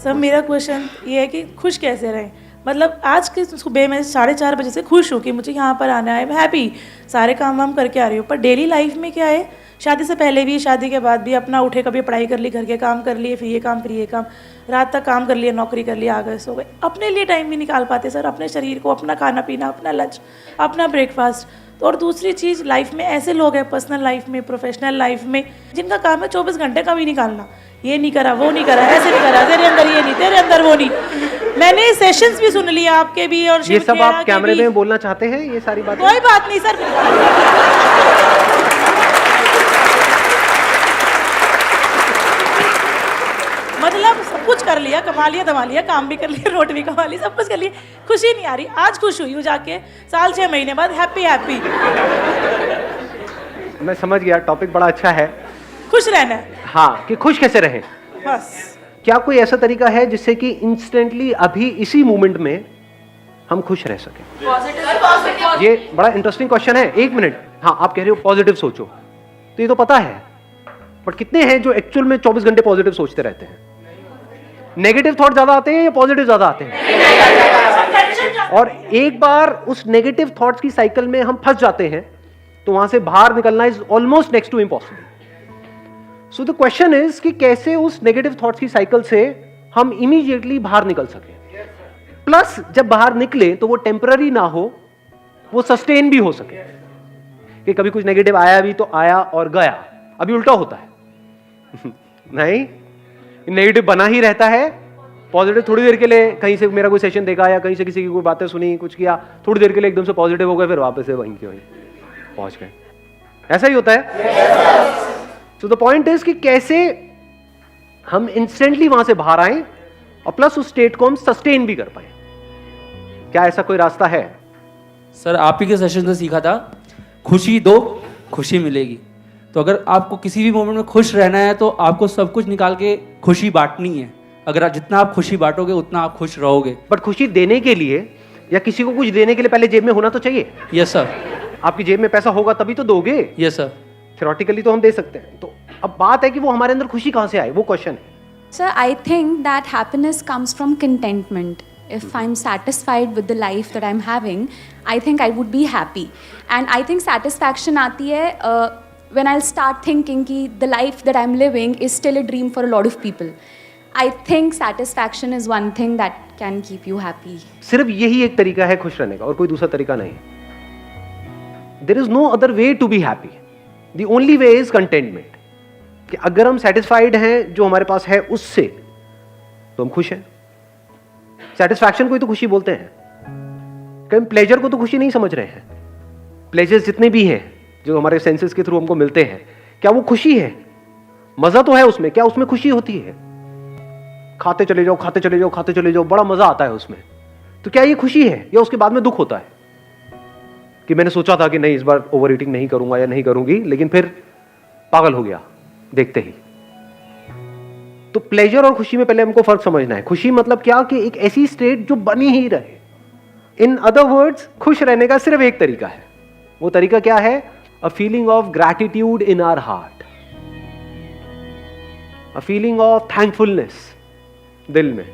Sir मेरा question ये है कि खुश कैसे रहें। मतलब आज के सुबह मैं 4:30 बजे से खुश हूँ कि मुझे यहाँ पर आना है, मैं हैप्पी, सारे काम वाम करके आ रही हूँ। पर डेली लाइफ में क्या है, शादी से पहले भी शादी के बाद भी अपना उठे, कभी पढ़ाई कर ली, घर के काम कर लिए, फिर ये काम, रात तक काम कर लिया, नौकरी कर लिया, आ गए सो गए। अपने लिए टाइम नहीं निकाल पाते सर, अपने शरीर को, अपना खाना पीना, अपना लंच, अपना ब्रेकफास्ट। तो और दूसरी चीज़, लाइफ में ऐसे लोग हैं, पर्सनल लाइफ में, प्रोफेशनल लाइफ में, जिनका काम है 24 घंटे का भी निकालना, ये नहीं करा, वो नहीं करा, ऐसे नहीं करा, तेरे अंदर ये नहीं, तेरे अंदर वो नहीं। मैंने सेशंस भी सुन लिया आपके भी, और ये सब आप कैमरे में बोलना चाहते हैं ये सारी बातें? कोई बात नहीं सर, मतलब सब कुछ कर लिया, कमा लिया, दमा लिया, काम भी कर लिया, रोटी भी कमा ली, सब कुछ कर लिया, खुशी नहीं आ रही। आज खुश हुई हूँ जाके, साल 6 महीने बाद हैप्पी। मैं समझ गया, टॉपिक बड़ा अच्छा है, खुश रहना है। हाँ, कि खुश कैसे रहें। बस क्या कोई ऐसा तरीका है जिससे कि इंस्टेंटली अभी इसी मोमेंट में हम खुश रह सकें? ये बड़ा इंटरेस्टिंग क्वेश्चन है। 1 मिनट, हाँ, आप कह रहे हो पॉजिटिव सोचो, तो ये तो पता है, बट कितने हैं जो एक्चुअल में 24 घंटे पॉजिटिव सोचते रहते हैं? नेगेटिव थॉट ज्यादा आते हैं या पॉजिटिव ज्यादा आते हैं? और एक बार उस नेगेटिव थॉट्स की साइकिल में हम फंस जाते हैं तो वहां से बाहर निकलना is almost next to impossible. So the question is कि कैसे उस नेगेटिव थॉट्स की साइकिल से हम इमीडिएटली बाहर निकल सके, प्लस जब बाहर निकले तो वो टेम्पररी ना हो, वो सस्टेन भी हो सके। कि कभी कुछ नेगेटिव आया भी तो आया और गया, अभी उल्टा होता है नहीं, नेगेटिव बना ही रहता है, पॉजिटिव थोड़ी देर के लिए, कहीं से मेरा कोई सेशन देखा या कहीं से किसी की कोई बातें सुनी, कुछ किया, थोड़ी देर के लिए एकदम से पॉजिटिव हो गए, फिर वापस से वहीं के वहीं पहुंच गए। ऐसा ही होता है। सो द पॉइंट इज कि कैसे हम इंस्टेंटली वहां से बाहर आए और प्लस उस स्टेट को हम सस्टेन भी कर पाए। क्या ऐसा कोई रास्ता है? सर आप ही के सेशन से सीखा था, खुशी दो खुशी मिलेगी। तो अगर आपको किसी भी मोमेंट में खुश रहना है तो आपको सब कुछ निकाल के खुशी बांटनी है। अगर आप जितना आप खुशी बांटोगे उतना आप खुश रहोगे। बट खुशी देने के लिए या किसी को कुछ देने के लिए पहले जेब में होना तो चाहिए। Yes sir. आपकी जेब में पैसा होगा तभी तो दोगे। Yes sir. थ्योरेटिकली तो हम दे सकते हैं, तो अब बात है कि वो हमारे अंदर खुशी कहां से आए, वो क्वेश्चन है। Sir, I think that happiness comes from contentment. If I'm satisfied with the life that I'm having, I think I would be happy. And I think satisfaction आती है when I'll start thinking कि the life that I'm living is still a dream for a lot of people. I think satisfaction is one thing that can keep you happy. सिर्फ यही एक तरीका है खुश रहने का और कोई दूसरा तरीका नहीं। There is no other way to be happy. The only way is contentment. कि अगर हम सेटिस्फाइड हैं जो हमारे पास है उससे, तो हम खुश हैं। सेटिस्फैक्शन को ही तो खुशी बोलते हैं। कहीं प्लेजर को तो खुशी नहीं समझ रहे हैं। प्लेजर्स जितने भी हैं जो हमारे सेंसेस के थ्रू हमको मिलते हैं, क्या वो खुशी है? मजा तो है उसमें, क्या उसमें खुशी होती है? खाते चले जाओ, खाते चले जाओ, खाते चले जाओ, बड़ा मजा आता है उसमें। तो क्या ये खुशी है या उसके बाद में दुख होता है कि मैंने सोचा था कि नहीं इस बार ओवर ईटिंग नहीं करूंगा या नहीं करूंगी, लेकिन फिर पागल हो गया देखते ही। तो प्लेजर और खुशी में पहले हमको फर्क समझना है। खुशी मतलब क्या कि एक ऐसी स्टेट जो बनी ही रहे। इन अदर वर्ड्स, खुश रहने का सिर्फ एक तरीका है। वो तरीका क्या है? A feeling of gratitude in our heart, a feeling of thankfulness दिल में,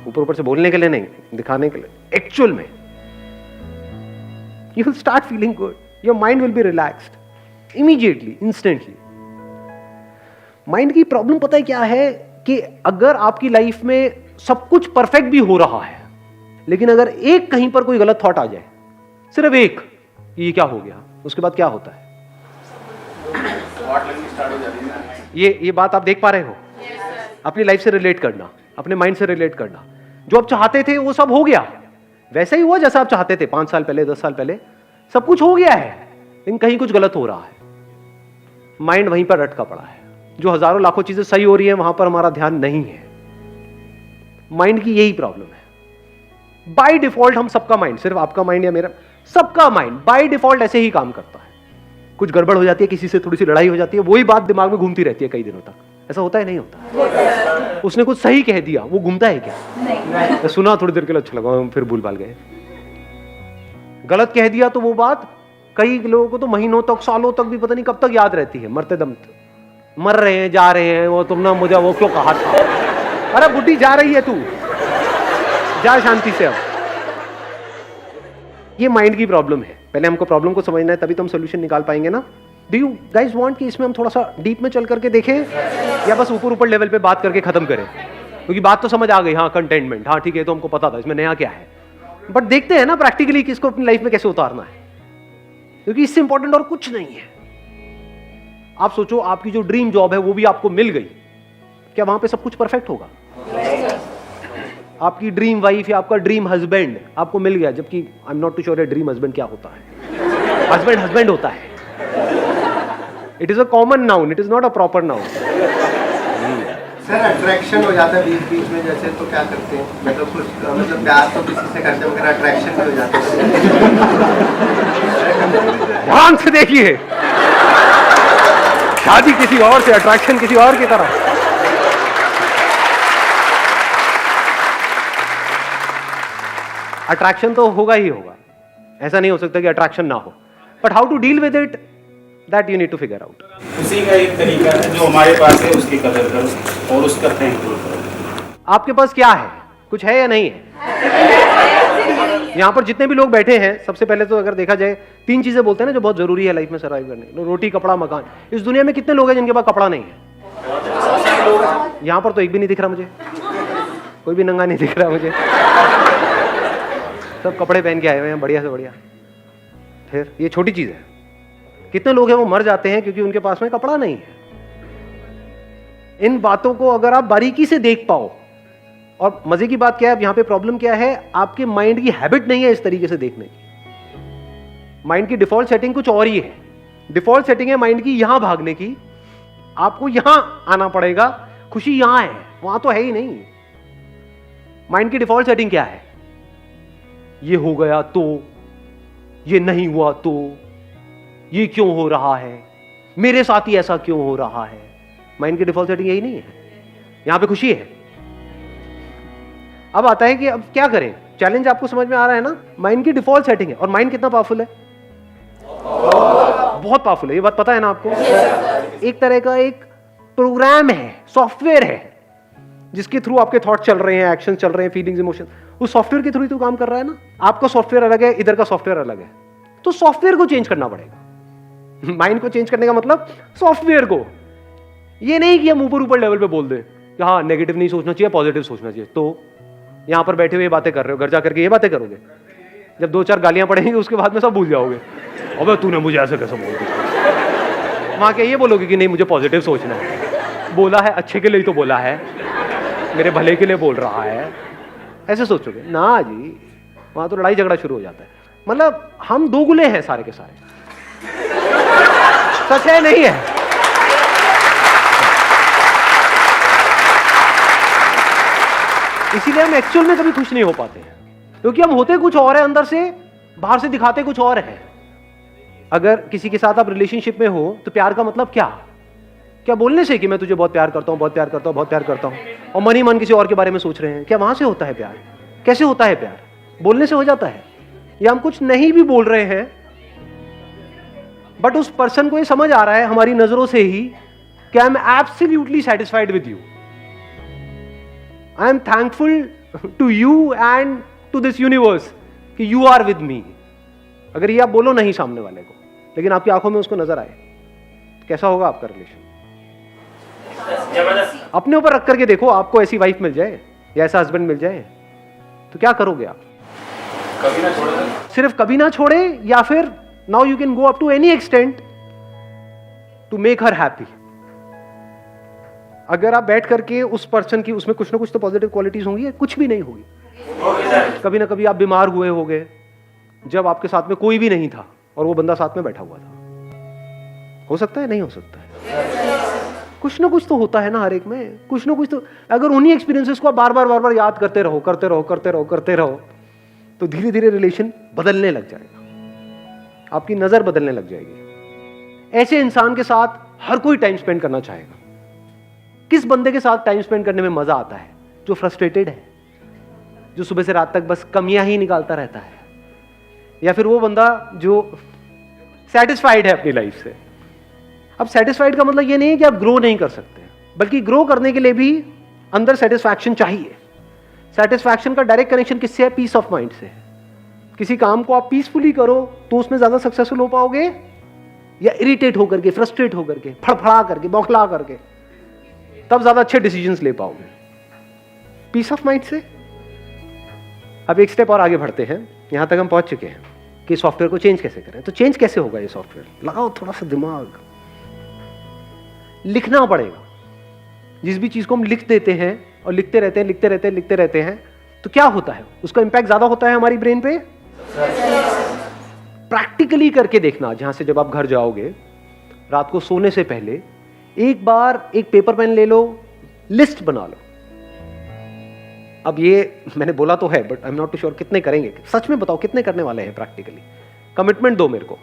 ऊपर ऊपर से बोलने के लिए नहीं, दिखाने के लिए, एक्चुअल में। You will start feeling good. Your mind will be relaxed immediately, instantly. Mind की प्रॉब्लम पता है क्या है कि अगर आपकी लाइफ में सब कुछ परफेक्ट भी हो रहा है, लेकिन अगर एक कहीं पर कोई गलत थॉट आ जाए, सिर्फ एक, ये क्या हो गया, उसके बाद क्या होता है? ये बात आप देख पा रहे हो? अपनी लाइफ से रिलेट करना, अपने माइंड से रिलेट करना। जो आप चाहते थे वो सब हो गया, वैसा ही हुआ जैसा आप चाहते थे 5 साल पहले, 10 साल पहले, सब कुछ हो गया है, लेकिन कहीं कुछ गलत हो रहा है। माइंड वहीं पर अटका पड़ा है। जो हजारों लाखों चीजें सही हो रही हैं वहां पर हमारा ध्यान नहीं है। माइंड की यही प्रॉब्लम है। बाय डिफॉल्ट हम सबका माइंड, सिर्फ आपका माइंड या मेरा, सबका माइंड बाय डिफॉल्ट ऐसे ही काम करता है। कुछ गड़बड़ हो जाती है, किसी से थोड़ी सी लड़ाई हो जाती है, वही बात दिमाग में घूमती रहती है कई दिनों तक। ऐसा होता है नहीं होता? उसने कुछ सही कह दिया, वो घूमता है क्या? नहीं। सुना थोड़ी देर के लिए अच्छा लगा, फिर भूल भाल गए। गलत कह दिया तो वो बात कई लोगों को तो महीनों तक, सालों तक भी पता नहीं कब तक याद रहती है, मरते दम तक। मर रहे हैं, जा रहे हैं, वो तुमने मुझे वो क्यों कहा था, अरे बुढ़ी जा रही है तू, जा शांति से। अब ये माइंड की प्रॉब्लम है, पहले हमको प्रॉब्लम को समझना है, तभी तो हम सोल्यूशन निकाल पाएंगे ना। डू यू गाइज वांट कि इसमें हम थोड़ा सा डीप में चल करके देखें, या बस ऊपर ऊपर लेवल पे बात करके खत्म करें? क्योंकि बात तो समझ आ गई, हाँ कंटेनमेंट, हाँ ठीक है, तो हमको पता था इसमें नया क्या है, बट देखते हैं ना प्रैक्टिकली कि इसको अपनी लाइफ में कैसे उतारना है, क्योंकि इससे इंपॉर्टेंट और कुछ नहीं है। आप सोचो, आपकी जो ड्रीम जॉब है वो भी आपको मिल गई, क्या वहां पे सब कुछ परफेक्ट होगा? आपकी ड्रीम वाइफ या आपका ड्रीम हस्बैंड आपको मिल गया, जबकि I am not too sure dream husband क्या होता है। हस्बैंड हस्बैंड होता है, it is a common noun, it is not a proper noun. Sir attraction हो जाता है बीच बीच में, जैसे तो क्या करते हैं? मतलब कुछ मतलब प्यार तो किसी से करते हैं मगर अट्रैक्शन भी हो जाता है। ध्यान से देखिए, शादी किसी और से, अट्रैक्शन किसी और की तरह। अट्रैक्शन तो होगा ही होगा, ऐसा नहीं हो सकता कि अट्रैक्शन ना हो, but how to deal with it, that you need to figure out. उसी का एक तरीका है, जो हमारे पास है उसकी कदर करो और उसका थैंकफुल करो। आपके पास क्या है, कुछ है या नहीं है? यहां पर जितने भी लोग बैठे हैं, सबसे पहले तो अगर देखा जाए 3 चीजें बोलते हैं ना जो बहुत जरूरी है लाइफ में सर्वाइव करने, रोटी, कपड़ा, मकान। इस दुनिया में कितने लोग हैं जिनके पास कपड़ा नहीं है? यहां पर तो एक भी नहीं दिख रहा मुझे, कोई भी नंगा नहीं दिख रहा मुझे, सब कपड़े पहन के आए हुए हैं बढ़िया से बढ़िया। फिर ये छोटी चीज है, कितने लोग हैं वो मर जाते हैं क्योंकि उनके पास में कपड़ा नहीं है। इन बातों को अगर आप बारीकी से देख पाओ, और मजे की बात क्या है, यहां पे प्रॉब्लम क्या है, आपके माइंड की हैबिट नहीं है इस तरीके से देखने की। माइंड की डिफॉल्ट सेटिंग कुछ और ही है। डिफॉल्ट सेटिंग है माइंड की यहां भागने की, आपको यहां आना पड़ेगा, खुशी यहां है, वहां तो है ही नहीं। माइंड की डिफॉल्ट सेटिंग क्या है? ये हो गया तो, ये नहीं हुआ तो, ये क्यों हो रहा है, मेरे साथ ही ऐसा क्यों हो रहा है। माइंड की डिफॉल्ट सेटिंग यही नहीं है, यहां पे खुशी है। अब आता है कि अब क्या करें, चैलेंज आपको समझ में आ रहा है ना। माइंड की डिफॉल्ट सेटिंग है, और माइंड कितना पावरफुल है? बहुत पावरफुल है, ये बात पता है ना आपको। एक तरह का एक प्रोग्राम है, सॉफ्टवेयर है, जिसके थ्रू आपके थॉट चल रहे हैं, एक्शन चल रहे हैं, फीलिंग्स, इमोशन, उस सॉफ्टवेयर के थ्रू ही तो काम कर रहा है ना। आपका सॉफ्टवेयर अलग है, इधर का सॉफ्टवेयर अलग है, तो सॉफ्टवेयर को चेंज करना पड़ेगा। माइंड को चेंज करने का मतलब सॉफ्टवेयर को, ये नहीं कि हम ऊपर ऊपर लेवल पे बोल दें कि हाँ नेगेटिव नहीं सोचना चाहिए, पॉजिटिव सोचना चाहिए। तो यहां पर बैठे हुए बातें कर रहे हो, घर जा करके ये बातें करोगे, जब 2-4 गालियां पड़ेंगी उसके बाद में सब भूल जाओगे। अबे तूने मुझे ऐसे कैसे बोल दिया। वहां क्या ये बोलोगे कि नहीं मुझे पॉजिटिव सोचना है, बोला है अच्छे के लिए ही तो बोला है, मेरे भले के लिए बोल रहा है, ऐसे सोचोगे ना जी। वहां तो लड़ाई झगड़ा शुरू हो जाता है। मतलब हम दोगुले हैं सारे के सारे, सच है नहीं है? इसीलिए हम एक्चुअल में कभी खुश नहीं हो पाते हैं, क्योंकि हम होते कुछ और है अंदर से, बाहर से दिखाते कुछ और है। अगर किसी के साथ आप रिलेशनशिप में हो तो प्यार का मतलब क्या? क्या बोलने से कि मैं तुझे बहुत प्यार करता हूं, बहुत प्यार करता हूं, बहुत प्यार करता हूं, और मन ही मन किसी और के बारे में सोच रहे हैं, क्या वहां से होता है प्यार? कैसे होता है प्यार? बोलने से हो जाता है? या हम कुछ नहीं भी बोल रहे हैं, बट उस पर्सन को ये समझ आ रहा है हमारी नजरों से ही कि I am absolutely satisfied with you, I am thankful to you and to this universe कि यू आर विद मी। अगर ये आप बोलो नहीं सामने वाले को, लेकिन आपकी आंखों में उसको नजर आए, कैसा होगा आपका रिलेशन? अपने ऊपर रख करके देखो, आपको ऐसी वाइफ मिल जाए या ऐसा हस्बैंड मिल जाए तो क्या करोगे आप? कभी ना छोड़े, सिर्फ कभी ना छोड़े, या फिर now you can go up to any extent to make her happy. अगर आप बैठ करके उस पर्सन की, उसमें कुछ ना कुछ तो पॉजिटिव क्वालिटीज होंगी, कुछ भी नहीं होगी। कभी ना कभी आप बीमार हुए होगे जब आपके साथ में कोई भी नहीं था और वो बंदा साथ में बैठा हुआ था। हो सकता है, नहीं हो सकता है, कुछ ना कुछ तो होता है ना हर एक में, कुछ ना कुछ तो। अगर उन्हीं एक्सपीरियंसेस को आप बार बार याद करते रहो तो धीरे धीरे रिलेशन बदलने लग जाएगा, आपकी नजर बदलने लग जाएगी। ऐसे इंसान के साथ हर कोई टाइम स्पेंड करना चाहेगा। किस बंदे के साथ टाइम स्पेंड करने में मजा आता है? जो फ्रस्ट्रेटेड है, जो सुबह से रात तक बस कमियां ही निकालता रहता है, या फिर वो बंदा जो सेटिस्फाइड है अपनी लाइफ से। अब सेटिस्फाइड का मतलब ये नहीं है कि आप ग्रो नहीं कर सकते, बल्कि ग्रो करने के लिए भी अंदर सेटिस्फैक्शन चाहिए। सेटिस्फैक्शन का डायरेक्ट कनेक्शन किससे है? पीस ऑफ माइंड से। किसी काम को आप पीसफुली करो तो उसमें ज्यादा सक्सेसफुल हो पाओगे, या इरिटेट होकर के, फ्रस्ट्रेट होकर के, फड़फड़ा करके, बौखला करके, तब ज्यादा अच्छे डिसीजंस ले पाओगे पीस ऑफ माइंड से। अब एक स्टेप और आगे बढ़ते हैं। यहां तक हम पहुंच चुके हैं कि सॉफ्टवेयर को चेंज कैसे करें। तो चेंज कैसे होगा ये सॉफ्टवेयर? लगाओ थोड़ा सा दिमाग, लिखना पड़ेगा। जिस भी चीज को हम लिख देते हैं और लिखते रहते हैं, लिखते रहते हैं, लिखते रहते हैं, तो क्या होता है? उसका इंपैक्ट ज्यादा होता है हमारी ब्रेन पे। प्रैक्टिकली करके देखना। जहां से जब आप घर जाओगे, रात को सोने से पहले एक बार एक पेपर पेन ले लो, लिस्ट बना लो। अब ये मैंने बोला तो है, but I am not too sure कितने करेंगे। सच में बताओ कितने करने वाले हैं प्रैक्टिकली? कमिटमेंट दो मेरे को।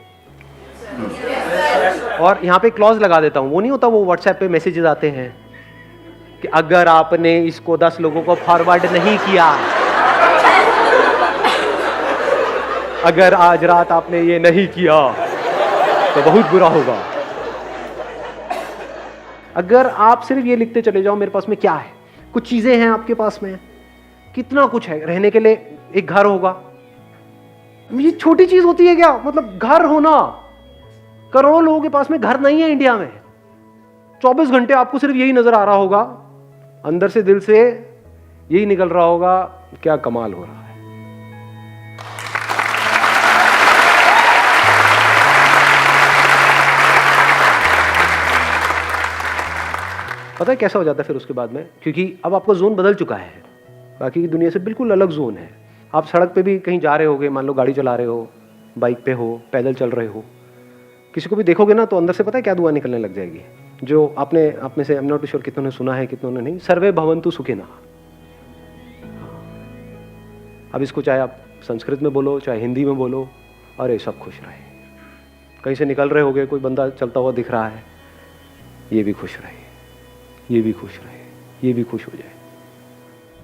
और यहां पे क्लॉज लगा देता हूं। वो नहीं होता, वो व्हाट्सएप पे मैसेजेस आते हैं कि अगर आपने इसको 10 लोगों को फॉरवर्ड नहीं किया, अगर आज रात आपने ये नहीं किया तो बहुत बुरा होगा। अगर आप सिर्फ ये लिखते चले जाओ, मेरे पास में क्या है, कुछ चीजें हैं आपके पास में, कितना कुछ है। रहने के लिए एक घर होगा, ये छोटी चीज होती है क्या? मतलब घर होना। करोड़ों लोगों के पास में घर नहीं है इंडिया में। 24 घंटे आपको सिर्फ यही नजर आ रहा होगा, अंदर से दिल से यही निकल रहा होगा, क्या कमाल हो रहा है। पता है कैसा हो जाता है फिर उसके बाद में? क्योंकि अब आपका जोन बदल चुका है, बाकी की दुनिया से बिल्कुल अलग जोन है। आप सड़क पे भी कहीं जा रहे होगे, मान लो गाड़ी चला रहे हो, बाइक पे हो, पैदल चल रहे हो, किसी को भी देखोगे ना तो अंदर से पता है क्या दुआ निकलने लग जाएगी? जो आपने आप में से, आई एम नॉट श्योर कितनों ने सुना है कितनों ने नहीं, सर्वे भवन्तु सुखिनः। अब इसको चाहे आप संस्कृत में बोलो, चाहे हिंदी में बोलो, अरे सब खुश रहे। कहीं से निकल रहे होगे, कोई बंदा चलता हुआ दिख रहा है, ये भी खुश रहे, ये भी खुश रहे, ये भी खुश हो जाए।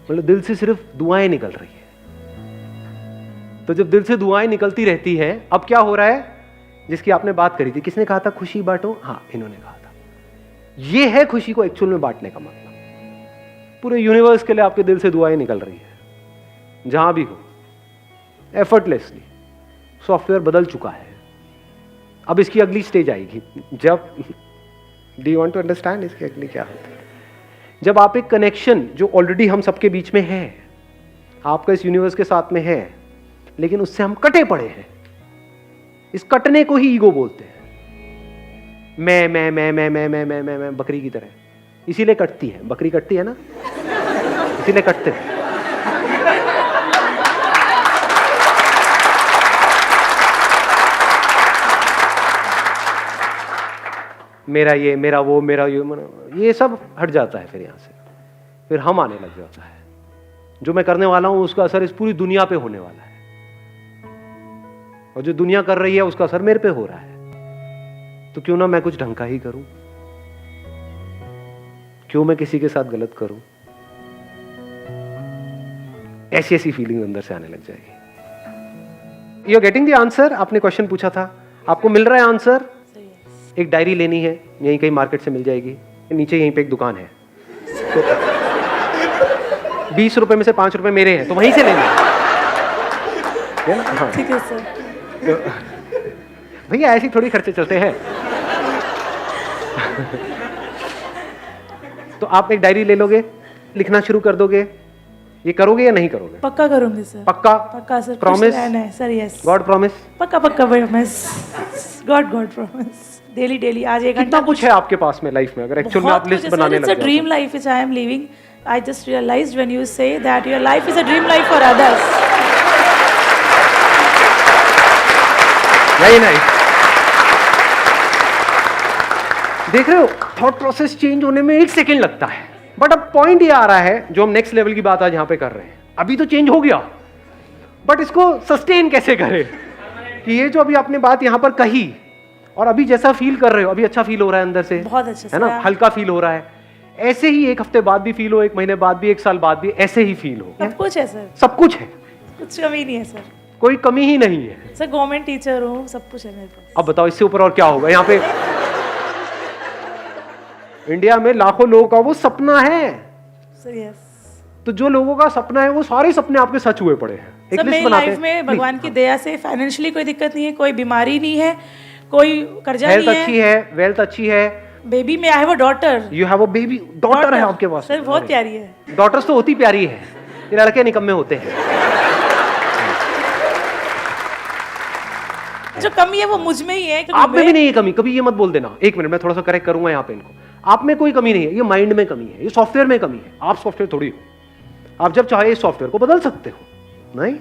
मतलब दिल से सिर्फ दुआएं निकल रही है। तो जब दिल से दुआएं निकलती रहती हैं, अब क्या हो रहा है? जिसकी आपने बात करी थी, किसने कहा था खुशी बांटो? हाँ, इन्होंने कहा था। ये है खुशी को एक्चुअल में बांटने का मतलब। पूरे यूनिवर्स के लिए आपके दिल से दुआएं निकल रही है, जहां भी हो, एफर्टलेसली। सॉफ्टवेयर बदल चुका है। अब इसकी अगली स्टेज आएगी जब, do you want to understand इसकी अगली क्या होती है? जब आप एक कनेक्शन जो ऑलरेडी हम सबके बीच में है, आपका इस यूनिवर्स के साथ में है, लेकिन उससे हम कटे पड़े हैं। इस कटने को ही ईगो बोलते हैं। मैं बकरी की तरह, इसीलिए कटती है। बकरी कटती है ना, इसीलिए कटते हैं। मेरा ये, मेरा वो, मेरा ये सब हट जाता है। फिर यहां से फिर हम आने लग जाता है। जो मैं करने वाला हूं उसका असर इस पूरी दुनिया पे होने वाला है, और जो दुनिया कर रही है उसका असर मेरे पे हो रहा है। तो क्यों ना मैं कुछ ढंग का ही करूं? क्यों मैं किसी के साथ गलत करूं? ऐसी ऐसी फीलिंग अंदर से आने लग जाएगी। You are getting the answer? आपने क्वेश्चन पूछा था, आपको मिल रहा है आंसर? एक डायरी लेनी है, यहीं कहीं मार्केट से मिल जाएगी। नीचे यहीं पे एक दुकान है, तो 20 रुपए में से 5 रुपए मेरे हैं, तो वहीं से लेना है। हाँ। ठीक है सर। तो भैया ऐसे थोड़ी खर्चे चलते हैं। तो आप एक डायरी ले लोगे, लिखना शुरू कर दोगे। ये करोगे या नहीं करोगे? पक्का करूंगी सर। पक्का? पक्का sir. Promise? Sir yes. God promise? पक्का पक्का promise. God promise. Daily daily आज 1 घंटा। कितना कुछ है आपके पास में लाइफ में, अगर एक्चुअल में आप लिस्ट बनाने लग जाओ? It's a dream life which I am living. I just realised when you say that your life is a dream life for others. Very nice. देख रहे हो, थॉट प्रोसेस चेंज होने में 1 सेकेंड लगता है, बट अब पॉइंट ये आ रहा है जो हम नेक्स्ट लेवल की बात आज यहां पे कर रहे हैं। अभी तो चेंज हो गया, बट इसको सस्टेन कैसे करें? कि ये जो अभी आपने बात यहां पर कही, और अभी जैसा फील कर रहे हो, अभी अच्छा फील हो रहा है अंदर से, बहुत अच्छा है ना, हल्का फील हो रहा है। ऐसे ही 1 हफ्ते बाद भी फील हो, 1 महीने बाद भी, 1 साल बाद भी ऐसे ही फील हो। सब कुछ है सर, सब कुछ है, कुछ कमी नहीं है सर, कोई कमी ही नहीं है सर। गवर्नमेंट टीचर हूँ, सब कुछ है मेरे पास। अब बताओ इससे ऊपर और क्या होगा? यहाँ पे इंडिया में लाखों लोगों का वो सपना है सर यस तो जो लोगों का सपना है वो सारे सपने आपके सच हुए पड़े हैं। एक सर लिस्ट मेरी बनाते लाइफ हैं। में Please, भगवान की दया से फाइनेंशियली कोई दिक्कत नहीं है, कोई बीमारी नहीं है, कोई कर्जा हेल्थ नहीं अच्छी है, है, वेल्थ अच्छी है, बेबी में I have a daughter. You have a baby, daughter है आपके पास। सर बहुत प्यारी है। डॉटर्स तो होती प्यारी है, ये लड़के निकम्मे होते हैं। जो कमी है वो मुझ में ही है। आप में भी नहीं है कमी, कभी ये मत बोल देना। एक मिनट मैं थोड़ा सा करेक्ट करूंगा यहाँ पे इनको। आप में कोई कमी नहीं है, ये माइंड में कमी है, ये सॉफ्टवेयर में कमी है। आप सॉफ्टवेयर थोड़ी हो, आप जब चाहे इस सॉफ्टवेयर को बदल सकते हो। नहीं,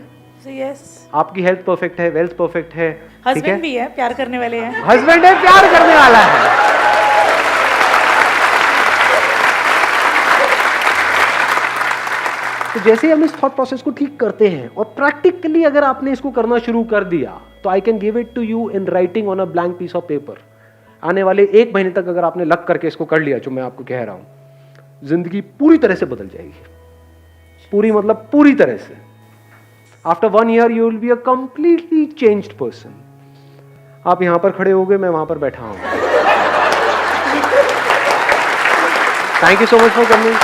यस आपकी हेल्थ परफेक्ट है, वेल्थ परफेक्ट है, ठीक है, हस्बैंड भी है, प्यार करने वाले हैं। हस्बैंड है, प्यार करने वाला है। तो जैसे ही हम इस थॉट प्रोसेस को ठीक करते हैं और प्रैक्टिकली अगर आपने इसको करना शुरू कर दिया तो I can give it to you in writing on a blank piece of paper. आने वाले 1 महीने तक अगर आपने लग करके इसको कर लिया, जो मैं आपको कह रहा हूं, जिंदगी पूरी तरह से बदल जाएगी। पूरी मतलब पूरी तरह से। After 1 year you will be a completely changed person. आप यहां पर खड़े हो गए, मैं वहां पर बैठा हूं। Thank you so much for coming.